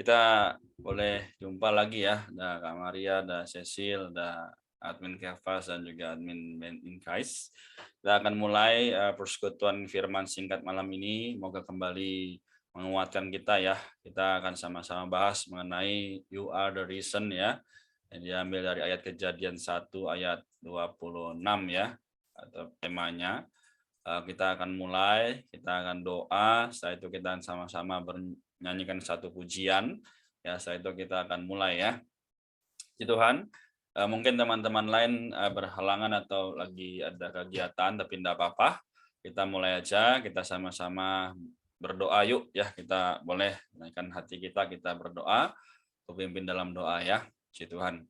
Kita boleh jumpa lagi ya, ada Kak Maria, ada Cecil, ada admin Kevas dan juga admin Ben Inkais. Kita akan mulai persekutuan firman singkat malam ini. Moga kembali menguatkan kita ya. Kita akan sama-sama bahas mengenai You Are the Reason ya. Yang diambil dari ayat Kejadian 1 ayat 26 ya, atau temanya. Kita akan mulai, kita akan doa, setelah itu kita akan sama-sama nyanyikan satu pujian. Ya, setelah itu kita akan mulai ya. Puji Tuhan. Mungkin teman-teman lain berhalangan atau lagi ada kegiatan, tapi tidak apa-apa. Kita mulai aja, kita sama-sama berdoa yuk ya. Kita boleh menaikkan hati kita berdoa. Pimpin dalam doa ya. Puji Tuhan.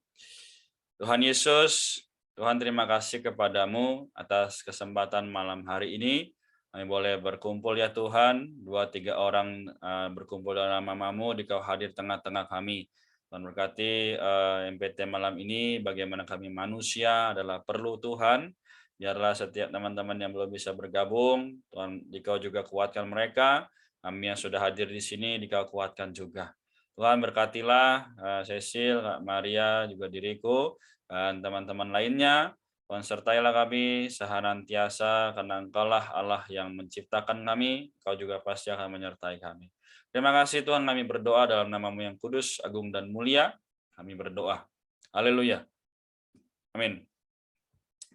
Tuhan Yesus, Tuhan terima kasih kepadamu atas kesempatan malam hari ini. Kami boleh berkumpul ya Tuhan, 2-3 orang berkumpul dalam namamu, Dikau hadir tengah-tengah kami. Tuhan berkati MPT malam ini, bagaimana kami manusia adalah perlu Tuhan. Biarlah setiap teman-teman yang belum bisa bergabung, Tuhan Dikau juga kuatkan mereka. Kami yang sudah hadir di sini, Dikau kuatkan juga. Tuhan berkatilah Cecil, Kak Maria, juga diriku, dan teman-teman lainnya. Tuhan sertailah kami sehanantiasa, karena Engkaulah Allah yang menciptakan kami, Engkau juga pasti akan menyertai kami. Terima kasih Tuhan, kami berdoa dalam nama-Mu yang kudus, agung dan mulia. Kami berdoa. Haleluya. Amin.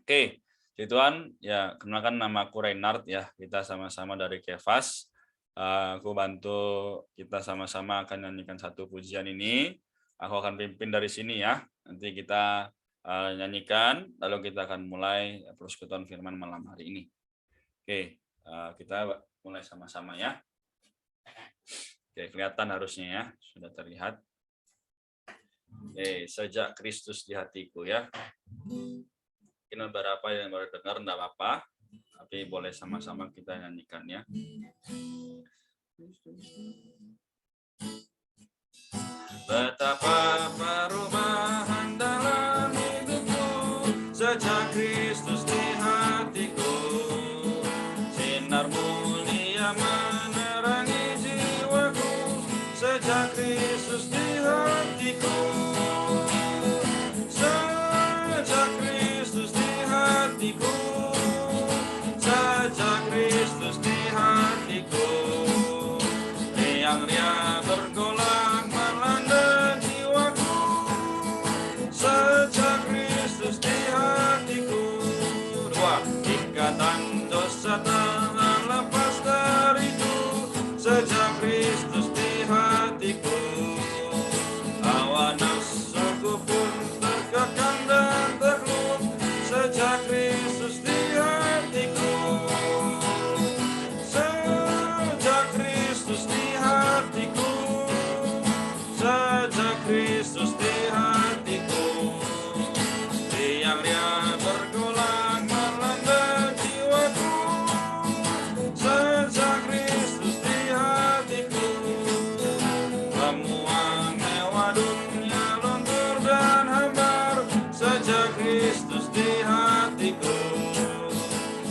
Oke, jadi Tuhan, ya kenalkan nama aku Reinhard ya. Kita sama-sama dari Kevas. Aku bantu kita sama-sama akan nyanyikan satu pujian ini. Aku akan pimpin dari sini ya. Nanti kita nyanyikan, lalu kita akan mulai persekutuan firman malam hari ini. Oke, kita mulai sama-sama ya. Oke, kelihatan harusnya ya, sudah terlihat. Oke, sejak Kristus di hatiku ya. Mungkin beberapa yang baru dengar, enggak apa-apa, tapi boleh sama-sama kita nyanyikan ya. Betapa perubahan dalam hidupku sejak Kristus di hatiku. Sinar mulia menerangi jiwaku sejak Kristus di hatiku. Sejak Kristus di hatiku. Sejak Kristus di hatiku. Riang-riang bergolak melanda jiwaku. Sejak Kristus di hatiku. Dua, ikatan dosa tak lepas dariku. Sejak Kristus di hatiku. Hawa nafsuku pun terkekang dan terlum. Sejak Kristus di hatiku. Sejak Kristus di hatiku. Sejak Kristus di hatiku. Riang-riang bergolak melanda jiwaku. Sejak Kristus di hatiku. Semua mewah dunia luntur dan hambar. Sejak Kristus di hatiku.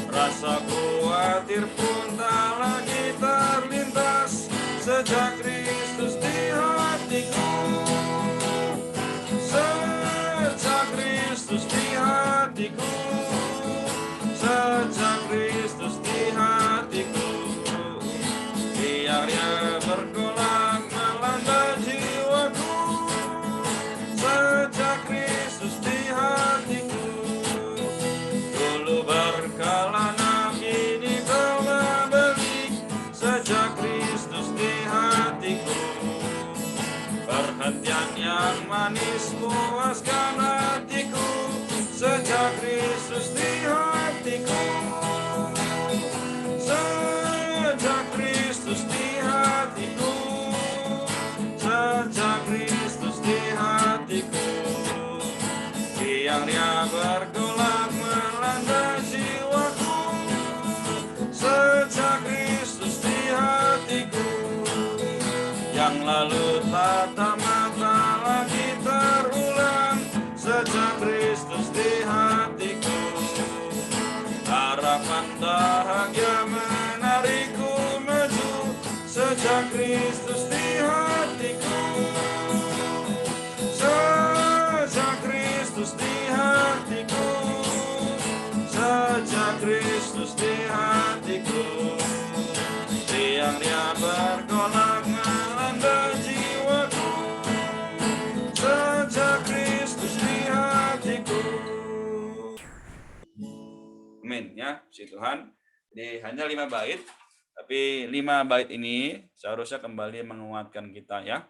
Rasa khawatir pun tak lagi terlintas. Sejak Kristus di hatiku. Sejak Kristus di hatiku. Sejak Kristus di hatiku. Riang-riang bergolak melanda jiwaku. Sejak Kristus di hatiku. Dulu berkelana kini telah balik. Sejak Kristus di hatiku. Perhentian yang manis puaskan hatiku. Sejak Kristus di hatiku. Sejak Kristus di hatiku. Sejak Kristus di hatiku. Riang-riang bergolak melanda jiwaku. Sejak Kristus di hatiku. Yang lalu tatap mata lagi terulang. Kristus di hatiku, riang-riang bergolak melanda jiwaku, sejak Kristus di hatiku. Amin ya, puji Tuhan. Jadi hanya 5 bait, tapi 5 bait ini seharusnya kembali menguatkan kita ya.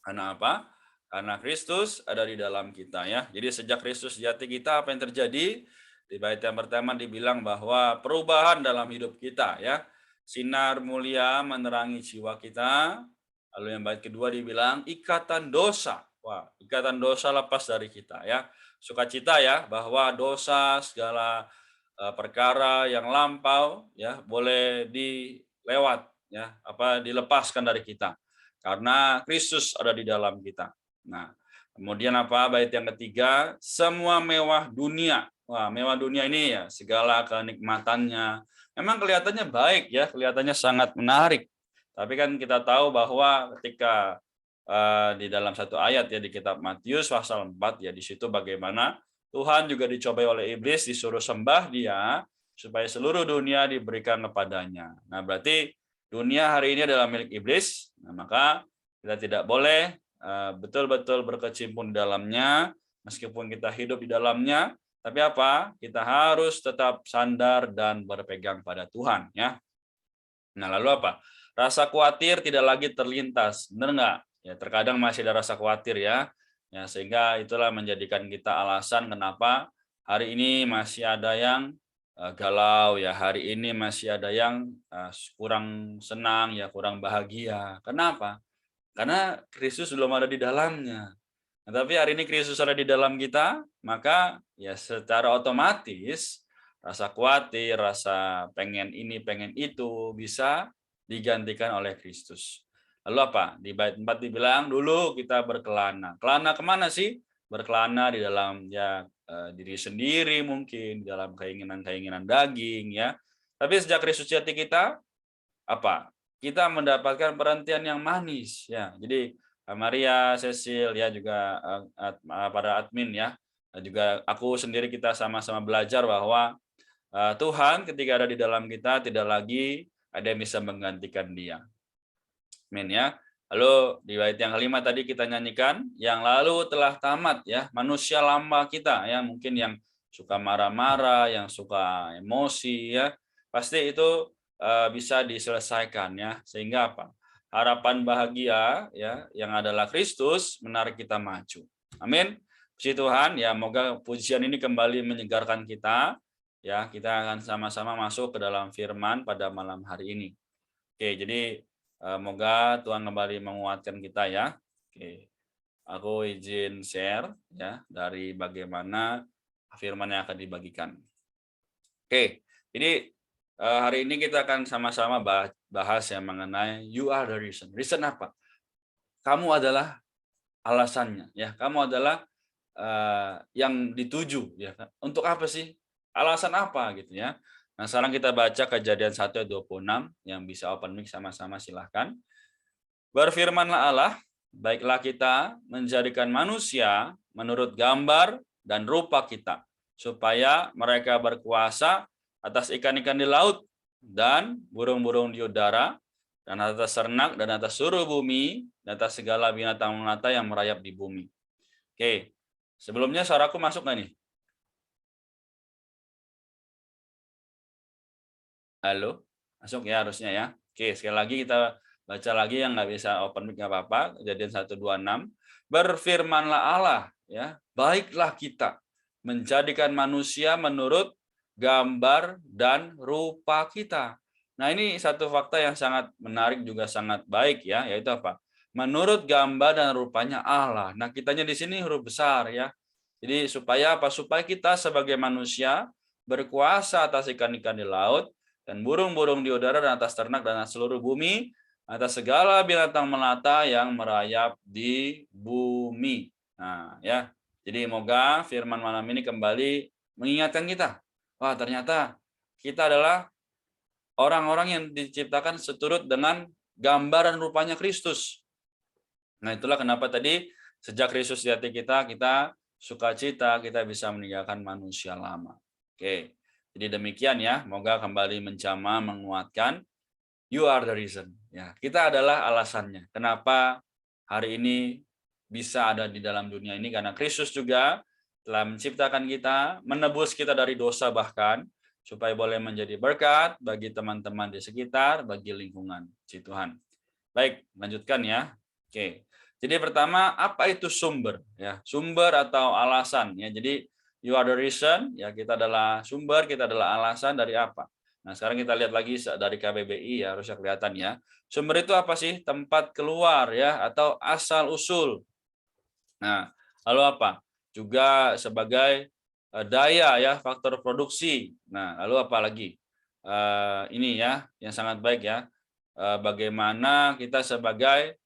Karena apa? Karena Kristus ada di dalam kita ya. Jadi sejak Kristus di hati kita, apa yang terjadi? Di bait yang pertama dibilang bahwa perubahan dalam hidup kita ya. Sinar mulia menerangi jiwa kita. Lalu yang bait kedua dibilang ikatan dosa. Wah, ikatan dosa lepas dari kita ya. Sukacita ya bahwa dosa segala perkara yang lampau ya boleh dilewat ya, dilepaskan dari kita. Karena Kristus ada di dalam kita. Nah, kemudian apa? Bait yang ketiga, semua mewah dunia. Wah, mewah dunia ini ya, segala kenikmatannya. Memang kelihatannya baik ya, kelihatannya sangat menarik. Tapi kan kita tahu bahwa ketika di dalam satu ayat ya di kitab Matius pasal 4 ya, di situ bagaimana Tuhan juga dicobai oleh iblis, disuruh sembah dia supaya seluruh dunia diberikan kepadanya. Nah, berarti dunia hari ini adalah milik iblis, nah, maka kita tidak boleh betul-betul berkecimpung di dalamnya, meskipun kita hidup di dalamnya, tapi apa? Kita harus tetap sandar dan berpegang pada Tuhan, ya. Nah, lalu apa? Rasa khawatir tidak lagi terlintas, benar nggak? Ya, terkadang masih ada rasa khawatir ya. Ya, sehingga itulah menjadikan kita alasan kenapa hari ini masih ada yang galau ya, hari ini masih ada yang kurang senang ya, kurang bahagia. Kenapa? Karena Kristus belum ada di dalamnya. Nah, tapi hari ini Kristus ada di dalam kita, maka ya secara otomatis rasa khawatir, rasa pengen ini, pengen itu bisa digantikan oleh Kristus. Lalu apa? Di bait 4 dibilang dulu kita berkelana. Kelana kemana sih? Berkelana di dalam ya diri sendiri mungkin, dalam keinginan-keinginan daging ya. Tapi sejak Kristus di hati kita, apa? Kita mendapatkan perhentian yang manis ya. Jadi Maria, Cecil ya juga para admin ya, juga aku sendiri kita sama-sama belajar bahwa Tuhan ketika ada di dalam kita tidak lagi ada yang bisa menggantikan dia. Amin ya. Lalu di bait yang kelima tadi kita nyanyikan, yang lalu telah tamat ya, manusia lama kita ya, mungkin yang suka marah-marah, yang suka emosi ya, pasti itu bisa diselesaikan ya, sehingga apa? Harapan bahagia ya yang adalah Kristus menarik kita maju. Amin. Puji Tuhan ya, moga pujian ini kembali menyegarkan kita ya. Kita akan sama-sama masuk ke dalam firman pada malam hari ini. Oke, jadi moga Tuhan kembali menguatkan kita ya. Oke. Aku izin share ya dari bagaimana firman yang akan dibagikan. Oke, jadi hari ini kita akan sama-sama bahas yang mengenai you are the reason. Reason apa? Kamu adalah alasannya ya. Kamu adalah yang dituju ya. Untuk apa sih? Alasan apa gitu ya. Nah, sekarang kita baca Kejadian 1 ayat 26 yang bisa open mic sama-sama silahkan. Berfirmanlah Allah, baiklah kita menjadikan manusia menurut gambar dan rupa kita, supaya mereka berkuasa atas ikan-ikan di laut dan burung-burung di udara, dan atas ternak dan atas seluruh bumi, dan atas segala binatang melata yang merayap di bumi. Oke, sebelumnya suaraku masuk nggak nih? Halo? Masuk ya harusnya ya. Oke, sekali lagi kita baca lagi yang nggak bisa open mic nggak apa-apa. Kejadian 126. Berfirmanlah Allah, ya, baiklah kita menjadikan manusia menurut gambar dan rupa kita. Nah, ini satu fakta yang sangat menarik juga sangat baik ya, yaitu apa? Menurut gambar dan rupanya Allah. Nah, kitanya di sini huruf besar ya. Jadi supaya apa? Supaya kita sebagai manusia berkuasa atas ikan-ikan di laut, dan burung-burung di udara, dan atas ternak dan atas seluruh bumi, atas segala binatang melata yang merayap di bumi. Nah, ya. Jadi moga firman malam ini kembali mengingatkan kita. Wah, ternyata kita adalah orang-orang yang diciptakan seturut dengan gambar dan rupanya Kristus. Nah, itulah kenapa tadi sejak Kristus di hati kita, kita sukacita, kita bisa meninggalkan manusia lama. Oke. Jadi demikian ya, moga kembali menjamah menguatkan. You are the reason. Ya, kita adalah alasannya. Kenapa hari ini bisa ada di dalam dunia ini, karena Kristus juga telah menciptakan kita, menebus kita dari dosa bahkan, supaya boleh menjadi berkat bagi teman-teman di sekitar, bagi lingkungan. Si Tuhan. Baik, lanjutkan ya. Oke. Jadi pertama, apa itu sumber? Ya, sumber atau alasan ya. Jadi you are the reason, ya kita adalah sumber, kita adalah alasan dari apa? Nah, sekarang kita lihat lagi dari KBBI ya, harusnya kelihatan ya. Sumber itu apa sih? Tempat keluar ya atau asal usul. Nah, lalu apa? Juga sebagai daya ya, faktor produksi. Nah, lalu apa lagi? Ini ya yang sangat baik ya. Bagaimana kita sebagai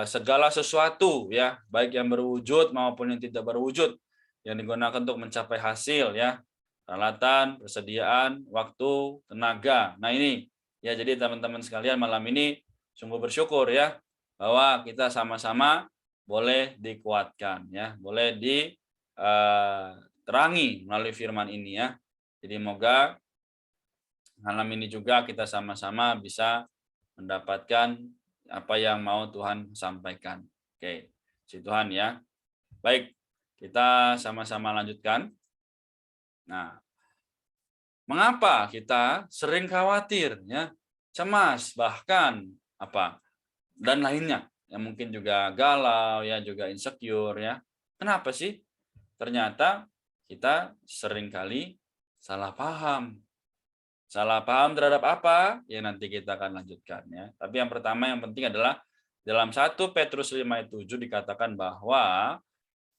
segala sesuatu ya, baik yang berwujud maupun yang tidak berwujud yang digunakan untuk mencapai hasil ya, peralatan, persediaan, waktu, tenaga. Nah ini ya, jadi teman-teman sekalian malam ini sungguh bersyukur ya bahwa kita sama-sama boleh dikuatkan ya, boleh diterangi melalui firman ini ya. Jadi moga malam ini juga kita sama-sama bisa mendapatkan apa yang mau Tuhan sampaikan. Oke, si Tuhan ya. Baik, kita sama-sama lanjutkan. Nah, mengapa kita sering khawatir ya, cemas, bahkan apa dan lainnya, yang mungkin juga galau ya, juga insecure ya. Kenapa sih? Ternyata kita seringkali salah paham. Salah paham terhadap apa? Ya nanti kita akan lanjutkan ya. Tapi yang pertama yang penting adalah dalam 1 Petrus 5 ayat 7 dikatakan bahwa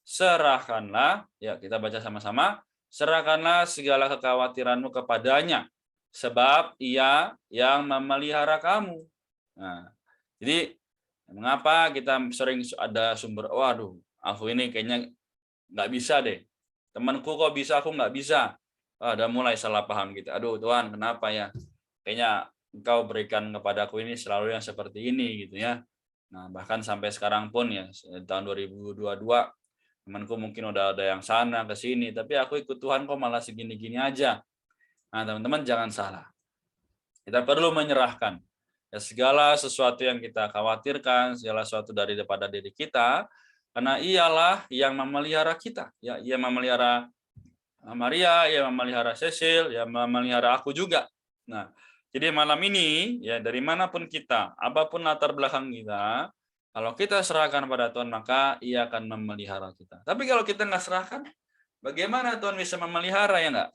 serahkanlah, ya kita baca sama-sama, serahkanlah segala kekhawatiranmu kepadanya, sebab ia yang memelihara kamu. Nah, jadi mengapa kita sering ada sumber, waduh, aku ini kayaknya nggak bisa deh. Temanku kok bisa, aku nggak bisa. Udah mulai salah paham gitu. Aduh Tuhan, kenapa ya? Kayaknya Engkau berikan kepadaku ini selalu yang seperti ini gitu ya. Nah, bahkan sampai sekarang pun ya, tahun 2022, temanku mungkin udah ada yang sana ke sini, tapi aku ikut Tuhan kok malah segini-gini aja. Nah, teman-teman jangan salah. Kita perlu menyerahkan ya, segala sesuatu yang kita khawatirkan, segala sesuatu daripada diri kita, karena ialah yang memelihara kita. Ya, ia memelihara Maria, ia memelihara Cecil, ya memelihara aku juga. Nah, jadi malam ini ya dari manapun kita, apapun latar belakang kita, kalau kita serahkan pada Tuhan maka ia akan memelihara kita. Tapi kalau kita nggak serahkan, bagaimana Tuhan bisa memelihara ya nggak?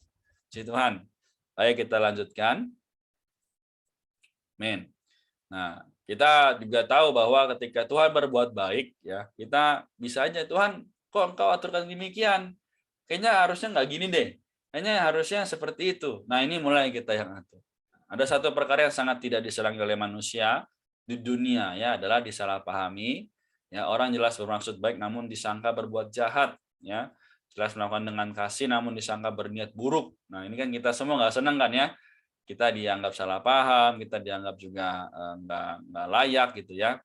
Si Tuhan. Baik kita lanjutkan. Amin. Nah, kita juga tahu bahwa ketika Tuhan berbuat baik, ya kita bisa aja, Tuhan, kok Engkau aturkan demikian? Kayaknya harusnya nggak gini deh. Kayaknya harusnya seperti itu. Nah, ini mulai kita yang atur. Ada satu perkara yang sangat tidak disenangi oleh manusia di dunia ya, adalah disalahpahami. Ya, orang jelas bermaksud baik namun disangka berbuat jahat. Ya, jelas melakukan dengan kasih namun disangka berniat buruk. Nah, ini kan kita semua nggak senang kan ya? Kita dianggap salah paham, kita dianggap juga nggak layak gitu ya.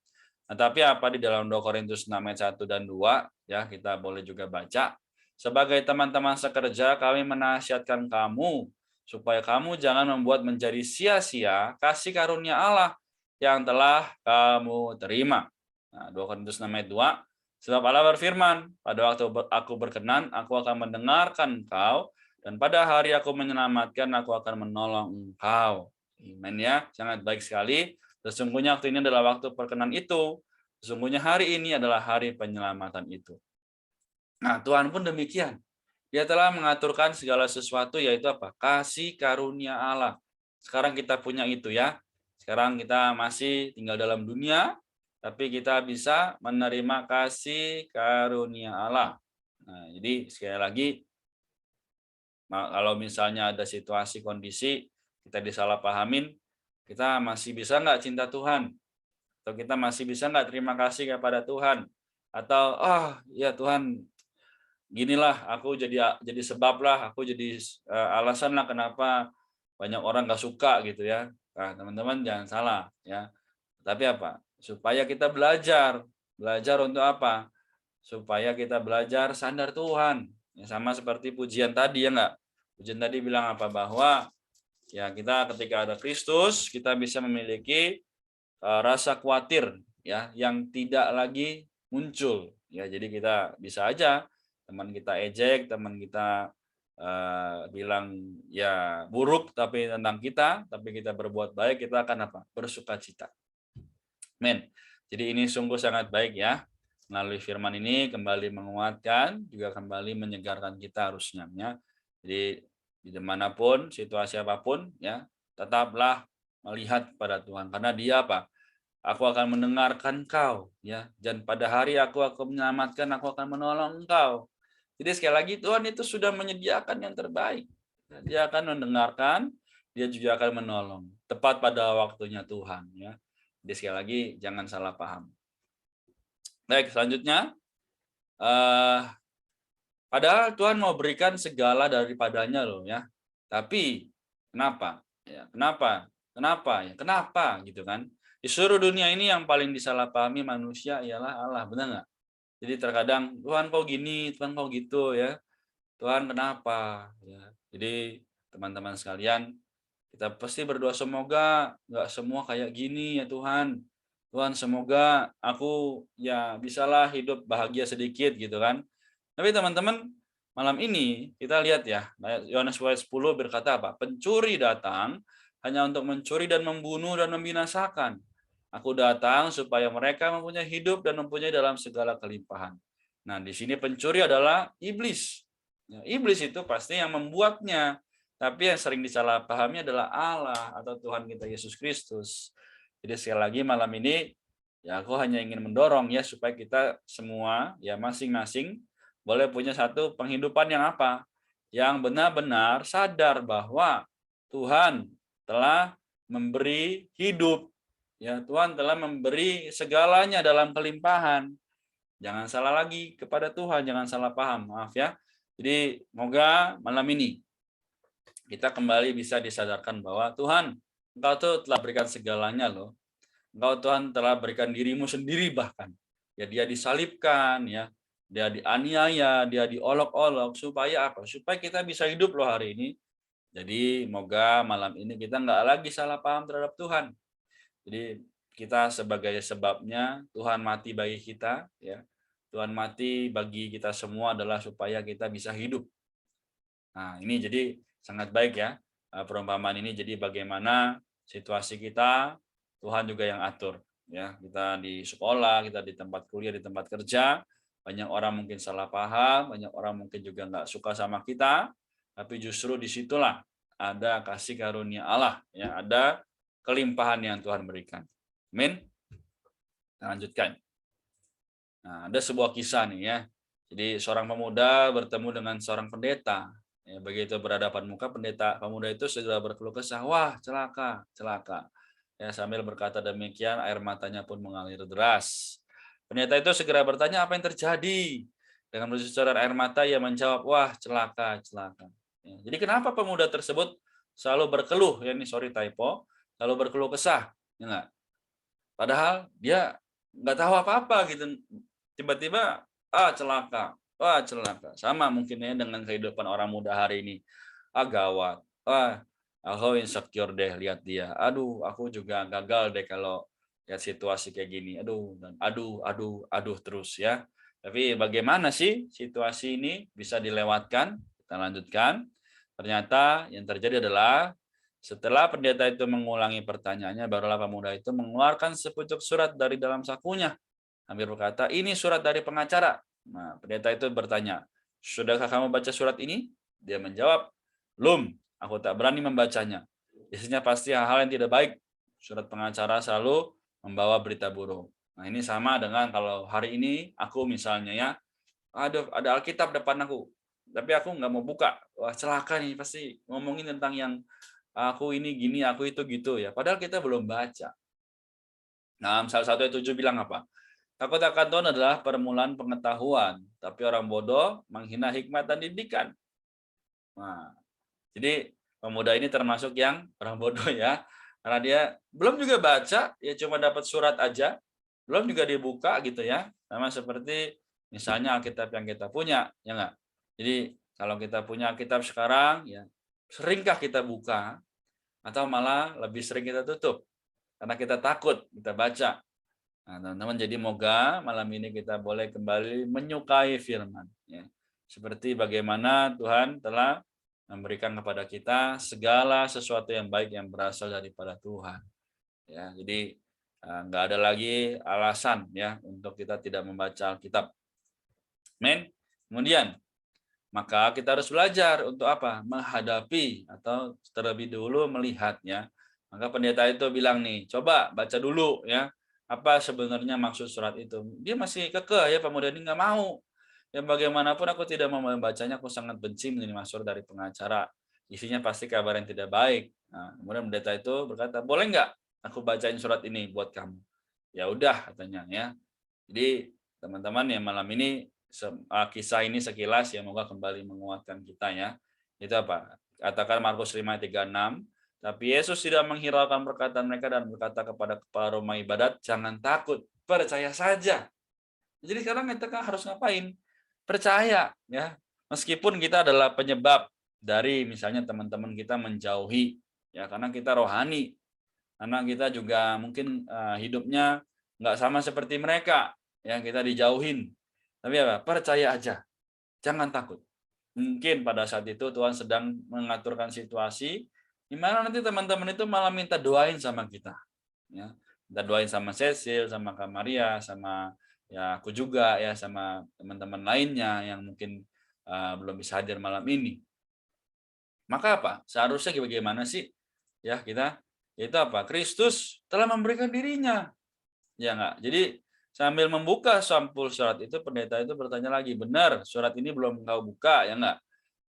Nah, tapi apa di dalam 2 Korintus 6 ayat 1 dan 2 ya, kita boleh juga baca. Sebagai teman-teman sekerja, kami menasihatkan kamu supaya kamu jangan membuat menjadi sia-sia kasih karunia Allah yang telah kamu terima. Nah, 2 Korintus 6 ayat 2. Sebab Allah berfirman, pada waktu aku berkenan, aku akan mendengarkan engkau, dan pada hari aku menyelamatkan, aku akan menolong engkau. Amen ya, sangat baik sekali. Sesungguhnya waktu ini adalah waktu perkenan itu. Sesungguhnya hari ini adalah hari penyelamatan itu. Nah, Tuhan pun demikian. Dia telah mengaturkan segala sesuatu, yaitu apa? Kasih karunia Allah. Sekarang kita punya itu ya. Sekarang kita masih tinggal dalam dunia, tapi kita bisa menerima kasih karunia Allah. Nah, jadi sekali lagi, kalau misalnya ada situasi kondisi kita disalahpahamin, kita masih bisa nggak cinta Tuhan? Atau kita masih bisa nggak terima kasih kepada Tuhan? Atau ya Tuhan, ginilah aku jadi sebab lah, aku jadi alasan lah kenapa banyak orang nggak suka gitu ya. Nah, teman-teman jangan salah ya. Tapi apa? Supaya kita belajar untuk apa? Supaya kita belajar sadar Tuhan. Ya, sama seperti pujian tadi ya enggak? Pujian tadi bilang apa? Bahwa ya kita ketika ada Kristus, kita bisa memiliki rasa khawatir ya yang tidak lagi muncul. Ya, jadi kita bisa aja teman kita ejek, teman kita bilang ya buruk tapi tentang kita, tapi kita berbuat baik, kita akan apa? Bersukacita. Men. Jadi ini sungguh sangat baik ya. Melalui firman ini kembali menguatkan, juga kembali menyegarkan kita harusnya ya. Jadi dimanapun, situasi apapun ya, tetaplah melihat pada Tuhan. Karena dia apa? Aku akan mendengarkan kau ya, dan pada hari aku akan menyelamatkan, aku akan menolong engkau. Jadi sekali lagi Tuhan itu sudah menyediakan yang terbaik. Dia akan mendengarkan, dia juga akan menolong tepat pada waktunya Tuhan ya. Jadi sekali lagi jangan salah paham. Baik, selanjutnya padahal Tuhan mau berikan segala daripadanya loh ya. Tapi kenapa? Ya, kenapa? Kenapa ya? Kenapa gitu kan? Di seluruh dunia ini yang paling disalahpahami manusia ialah Allah, benar nggak? Jadi terkadang Tuhan kok gini, Tuhan kok gitu ya. Tuhan kenapa? Ya. Jadi teman-teman sekalian, kita pasti berdoa semoga nggak semua kayak gini ya Tuhan. Tuhan semoga aku ya bisalah hidup bahagia sedikit gitu kan. Tapi teman-teman, malam ini kita lihat ya, Yohanes 10 berkata apa? Pencuri datang hanya untuk mencuri dan membunuh dan membinasakan. Aku datang supaya mereka mempunyai hidup dan mempunyai dalam segala kelimpahan. Nah, di sini pencuri adalah iblis. Ya, iblis itu pasti yang membuatnya. Tapi yang sering disalahpahami adalah Allah atau Tuhan kita Yesus Kristus. Jadi sekali lagi malam ini ya aku hanya ingin mendorong ya supaya kita semua ya masing-masing boleh punya satu penghidupan yang apa? Yang benar-benar sadar bahwa Tuhan telah memberi hidup. Ya, Tuhan telah memberi segalanya dalam kelimpahan. Jangan salah lagi kepada Tuhan, jangan salah paham. Maaf ya. Jadi, semoga malam ini kita kembali bisa disadarkan bahwa Tuhan, Engkau tuh telah berikan segalanya loh. Engkau Tuhan telah berikan dirimu sendiri bahkan. Ya dia disalibkan ya, dia dianiaya, dia diolok-olok supaya apa? Supaya kita bisa hidup loh hari ini. Jadi moga malam ini kita nggak lagi salah paham terhadap Tuhan. Jadi kita sebagai sebabnya Tuhan mati bagi kita ya. Tuhan mati bagi kita semua adalah supaya kita bisa hidup. Nah, ini jadi sangat baik ya perumpamaan ini. Jadi bagaimana situasi kita Tuhan juga yang atur ya. Kita di sekolah, kita di tempat kuliah, di tempat kerja, banyak orang mungkin salah paham, banyak orang mungkin juga nggak suka sama kita, tapi justru disitulah ada kasih karunia Allah ya, ada kelimpahan yang Tuhan berikan. Amin. Nah, lanjutkan. Nah, ada sebuah kisah nih ya. Jadi seorang pemuda bertemu dengan seorang pendeta. Ya, begitu berhadapan muka, pemuda itu segera berkeluh kesah, wah celaka, celaka. Ya, sambil berkata demikian, air matanya pun mengalir deras. Pendeta itu segera bertanya, apa yang terjadi? Dengan bercucuran air mata, ia menjawab, wah celaka, celaka. Ya, jadi kenapa pemuda tersebut selalu berkeluh, ya ini sorry typo, selalu berkeluh kesah, ya enggak? Padahal dia nggak tahu apa-apa gitu. Tiba-tiba, celaka. Wah, celaka. Sama mungkin ya dengan kehidupan orang muda hari ini. Gawat. Aku insecure deh lihat dia. Aduh, aku juga gagal deh kalau lihat situasi kayak gini. Aduh, dan aduh terus ya. Tapi bagaimana sih situasi ini bisa dilewatkan? Kita lanjutkan. Ternyata yang terjadi adalah setelah pendeta itu mengulangi pertanyaannya, barulah pemuda itu mengeluarkan sepucuk surat dari dalam sakunya. Sambil berkata, ini surat dari pengacara. Nah, pendeta itu bertanya, sudahkah kamu baca surat ini? Dia menjawab, belum, aku tak berani membacanya. Biasanya pasti hal-hal yang tidak baik. Surat pengacara selalu membawa berita buruk. Nah, ini sama dengan kalau hari ini aku misalnya ya, ada Alkitab depan aku, tapi aku nggak mau buka. Wah, celaka nih, pasti ngomongin tentang yang aku ini gini, aku itu gitu ya. Padahal kita belum baca. Nah, salah satu ayat 7 bilang apa? Takut akan Tuhan adalah permulaan pengetahuan, tapi orang bodoh menghina hikmat dan didikan. Nah, jadi pemuda ini termasuk yang orang bodoh ya. Karena dia belum juga baca, ya cuma dapat surat aja, belum juga dibuka gitu ya. Sama seperti misalnya Alkitab yang kita punya, ya enggak? Jadi Kalau kita punya kitab sekarang, ya seringkah kita buka atau malah lebih sering kita tutup karena kita takut kita baca. Nah, teman-teman, jadi moga malam ini kita boleh kembali menyukai firman, ya. Seperti bagaimana Tuhan telah memberikan kepada kita segala sesuatu yang baik yang berasal daripada Tuhan. Ya, jadi nggak ada lagi alasan ya untuk kita tidak membaca Alkitab. Men. Kemudian maka kita harus belajar untuk apa? Menghadapi atau terlebih dulu melihatnya. Maka pendeta itu bilang nih, coba baca dulu ya, apa sebenarnya maksud surat itu. Dia masih kekeh ya, pemuda ini nggak mau. Ya bagaimanapun aku tidak mau membacanya, aku sangat benci menerima surat dari pengacara. Isinya pasti kabar yang tidak baik. Nah, kemudian pendeta itu berkata, boleh nggak aku bacain surat ini buat kamu? Ya udah katanya ya. Jadi teman-teman ya malam ini kisah ini sekilas ya moga kembali menguatkan kita ya. Itu apa? Katakan Markus 5:36, tapi Yesus tidak menghiraukan perkataan mereka dan berkata kepada kepala rumah ibadat, jangan takut, percaya saja. Jadi sekarang kita harus ngapain? Percaya ya. Meskipun kita adalah penyebab dari misalnya teman-teman kita menjauhi ya karena kita rohani. Karena kita juga mungkin hidupnya nggak sama seperti mereka, yang kita dijauhin. Tapi apa? Percaya aja, jangan takut. Mungkin pada saat itu Tuhan sedang mengaturkan situasi di mana nanti teman-teman itu malah minta doain sama kita. Ya, minta doain sama Cecil, sama Kak Maria, sama ya aku juga ya, sama teman-teman lainnya yang mungkin belum bisa hadir malam ini. Maka apa? Seharusnya bagaimana sih? Ya kita itu apa? Kristus telah memberikan dirinya. Ya enggak? Jadi sambil membuka sampul surat itu pendeta itu bertanya lagi, benar surat ini belum kau buka ya enggak?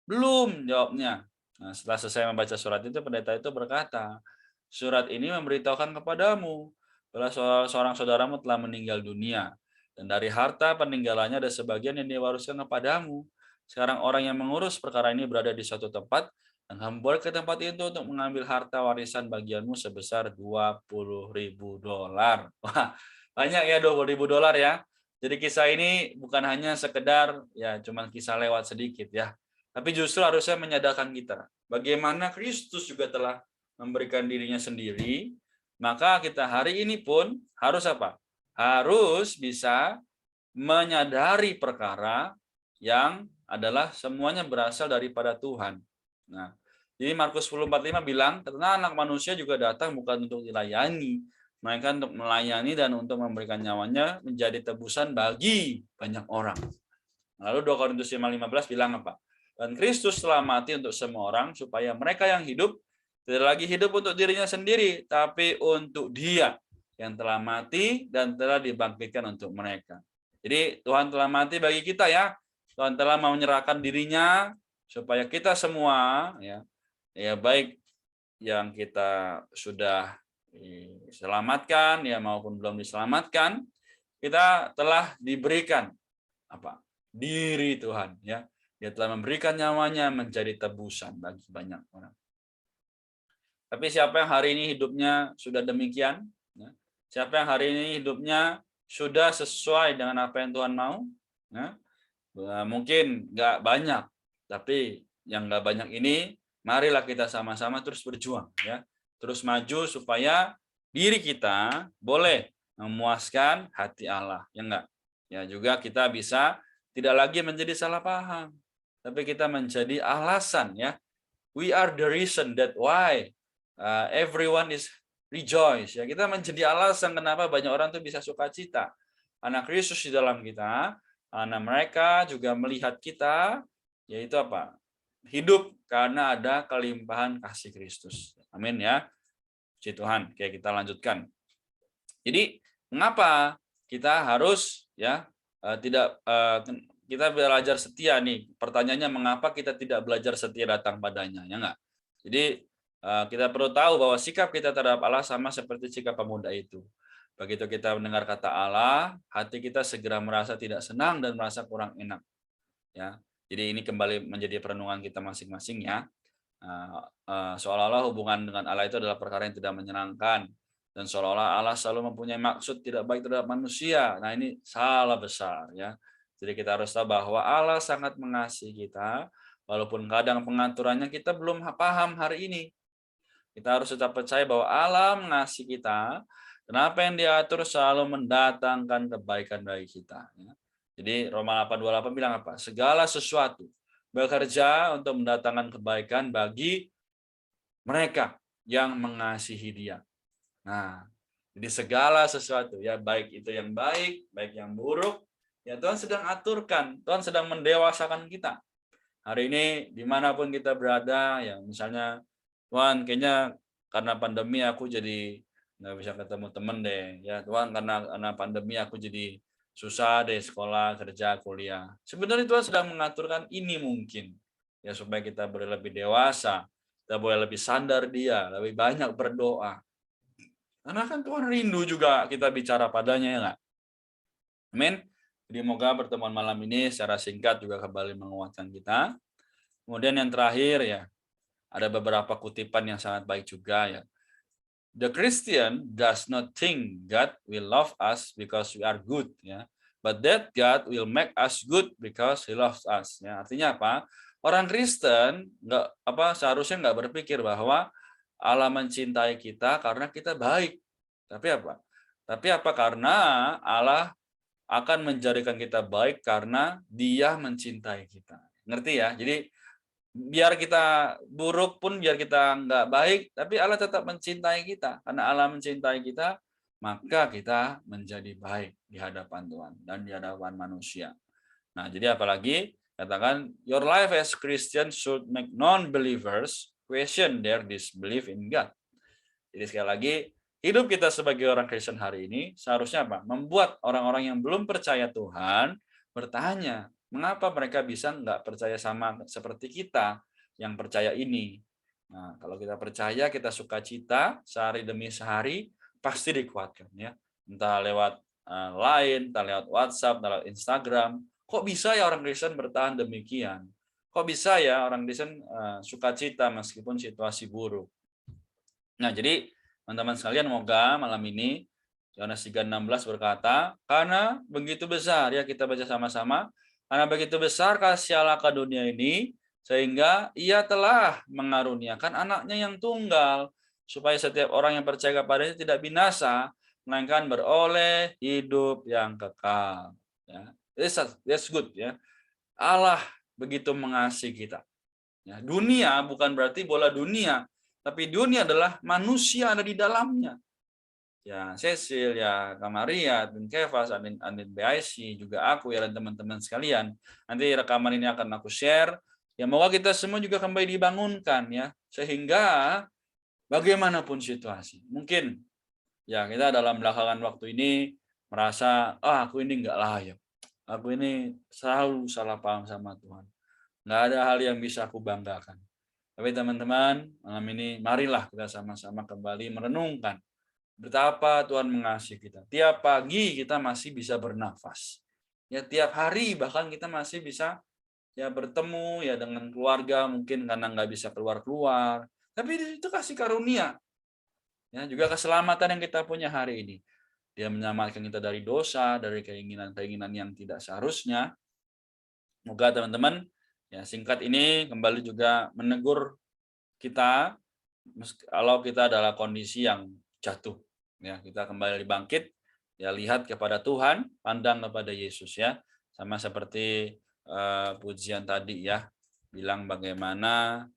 Belum jawabnya. Nah, setelah selesai membaca surat itu pendeta itu berkata, surat ini memberitahukan kepadamu bahwa seorang saudaramu telah meninggal dunia dan dari harta peninggalannya ada sebagian yang diwariskan kepadamu. Sekarang orang yang mengurus perkara ini berada di suatu tempat dan kamu boleh ke tempat itu untuk mengambil harta warisan bagianmu sebesar $20.000. Wah, banyak ya $20.000 ya. Jadi kisah ini bukan hanya sekedar ya cuman kisah lewat sedikit ya. Tapi justru harusnya menyadarkan kita bagaimana Kristus juga telah memberikan dirinya sendiri, maka kita hari ini pun harus apa? Harus bisa menyadari perkara yang adalah semuanya berasal daripada Tuhan. Nah, jadi Markus 10:45 bilang, karena anak manusia juga datang bukan untuk dilayani, melainkan untuk melayani dan untuk memberikan nyawanya menjadi tebusan bagi banyak orang. Lalu 2 Korintus 5:15 bilang apa? Dan Kristus telah mati untuk semua orang supaya mereka yang hidup tidak lagi hidup untuk dirinya sendiri, tapi untuk Dia yang telah mati dan telah dibangkitkan untuk mereka. Jadi Tuhan telah mati bagi kita ya. Tuhan telah mau menyerahkan dirinya supaya kita semua ya baik yang kita sudah diselamatkan ya maupun belum diselamatkan, kita telah diberikan apa? Diri Tuhan ya. Dia telah memberikan nyawanya menjadi tebusan bagi banyak orang. Tapi siapa yang hari ini hidupnya sudah demikian? Ya, siapa yang hari ini hidupnya sudah sesuai dengan apa yang Tuhan mau? Ya, mungkin nggak banyak, tapi yang nggak banyak ini, marilah kita sama-sama terus berjuang, ya, terus maju supaya diri kita boleh memuaskan hati Allah, ya enggak? Ya juga kita bisa tidak lagi menjadi salah paham, tapi kita menjadi alasan, ya. We are the reason that why everyone is rejoice. Ya, kita menjadi alasan kenapa banyak orang tuh bisa sukacita. Anak Kristus di dalam kita, karena mereka juga melihat kita, yaitu apa? Hidup karena ada kelimpahan kasih Kristus. Amin ya. Puji Tuhan. Oke, kita lanjutkan. Jadi, mengapa kita harus ya tidak kita belajar setia nih. Pertanyaannya mengapa kita tidak belajar setia datang padanya, ya enggak? Jadi kita perlu tahu bahwa sikap kita terhadap Allah sama seperti sikap pemuda itu. Begitu kita mendengar kata Allah, hati kita segera merasa tidak senang dan merasa kurang enak. Ya, jadi ini kembali menjadi perenungan kita masing-masing ya. Seolah-olah hubungan dengan Allah itu adalah perkara yang tidak menyenangkan dan seolah-olah Allah selalu mempunyai maksud tidak baik terhadap manusia. Nah ini salah besar ya. Jadi kita harus tahu bahwa Allah sangat mengasihi kita. walaupun kadang pengaturannya kita belum paham hari ini. Kita harus tetap percaya bahwa Allah mengasihi kita, dan apa yang diatur selalu mendatangkan kebaikan bagi kita. Jadi Roma 8:28 bilang apa? Segala sesuatu bekerja untuk mendatangkan kebaikan bagi mereka yang mengasihi Dia. Nah, jadi segala sesuatu ya, baik itu yang baik, baik yang buruk, ya Tuhan sedang aturkan, Tuhan sedang mendewasakan kita. Hari ini dimanapun kita berada, ya misalnya Tuhan kayaknya karena pandemi aku jadi nggak bisa ketemu temen deh, ya Tuhan karena pandemi aku jadi susah deh sekolah, kerja, kuliah. Sebenarnya Tuhan sedang mengaturkan ini mungkin ya supaya kita boleh lebih dewasa, kita boleh lebih sadar Dia, lebih banyak berdoa. Karena kan Tuhan rindu juga kita bicara padanya ya nggak? Amin. Jadi moga pertemuan malam ini secara singkat juga kembali menguatkan kita. Kemudian yang terakhir ya, ada beberapa kutipan yang sangat baik juga ya. The Christian does not think God will love us because we are good ya, but that God will make us good because He loves us ya. Artinya apa? Orang Kristen seharusnya nggak berpikir bahwa Allah mencintai kita karena kita baik. Tapi apa? Karena Allah akan menjadikan kita baik karena Dia mencintai kita. Ngerti ya? Jadi biar kita buruk pun, biar kita nggak baik, tapi Allah tetap mencintai kita. Karena Allah mencintai kita, maka kita menjadi baik di hadapan Tuhan dan di hadapan manusia. Nah, jadi apalagi katakan, your life as Christian should make non-believers question their disbelief in God. Jadi sekali lagi, hidup kita sebagai orang Kristen hari ini seharusnya apa? Membuat orang-orang yang belum percaya Tuhan bertanya, mengapa mereka bisa nggak percaya sama seperti kita yang percaya ini? Nah, kalau kita percaya, kita sukacita sehari demi sehari, pasti dikuatkan ya. Entah lewat Line, entah lewat WhatsApp, entah lewat Instagram. Kok bisa ya orang Kristen bertahan demikian? Kok bisa ya orang Kristen sukacita meskipun situasi buruk? Nah, jadi teman-teman sekalian, moga malam ini Yohanes 3:16 berkata, karena begitu besar, ya kita baca sama-sama, karena begitu besar kasih Allah ke dunia ini, sehingga Ia telah mengaruniakan anaknya yang tunggal, supaya setiap orang yang percaya kepadanya tidak binasa, melainkan beroleh hidup yang kekal. Ya, that's good ya. Allah begitu mengasihi kita. Ya, dunia bukan berarti bola dunia, tapi dunia adalah manusia ada di dalamnya. Ya, Cecil, ya, Kamaria, dan Kevas, Andin BIC, juga aku ya, dan teman-teman sekalian. Nanti rekaman ini akan aku share. Ya, moga kita semua juga kembali dibangunkan ya, sehingga bagaimanapun situasi. Mungkin ya kita dalam belakangan waktu ini merasa, aku ini nggak layak. Aku ini selalu salah paham sama Tuhan. Nggak ada hal yang bisa aku banggakan. Tapi teman-teman, malam ini marilah kita sama-sama kembali merenungkan betapa Tuhan mengasihi kita. Tiap pagi kita masih bisa bernafas. Ya, tiap hari bahkan kita masih bisa ya bertemu ya dengan keluarga, mungkin karena nggak bisa keluar-keluar. Tapi itu kasih karunia. Ya, juga keselamatan yang kita punya hari ini. Dia menyelamatkan kita dari dosa, dari keinginan-keinginan yang tidak seharusnya. Semoga teman-teman ya singkat ini kembali juga menegur kita kalau kita adalah kondisi yang jatuh. Ya, kita kembali bangkit, ya lihat kepada Tuhan, pandang kepada Yesus ya. Sama seperti pujian tadi ya, bilang bagaimana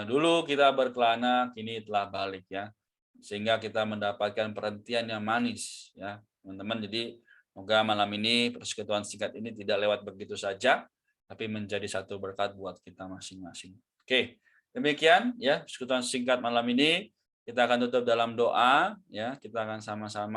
dulu kita berkelana, kini telah balik ya. Sehingga kita mendapatkan perhentian yang manis ya, teman-teman. Jadi semoga malam ini persekutuan singkat ini tidak lewat begitu saja, tapi menjadi satu berkat buat kita masing-masing. Oke, demikian ya persekutuan singkat malam ini. Kita akan tutup dalam doa ya. Kita akan sama-sama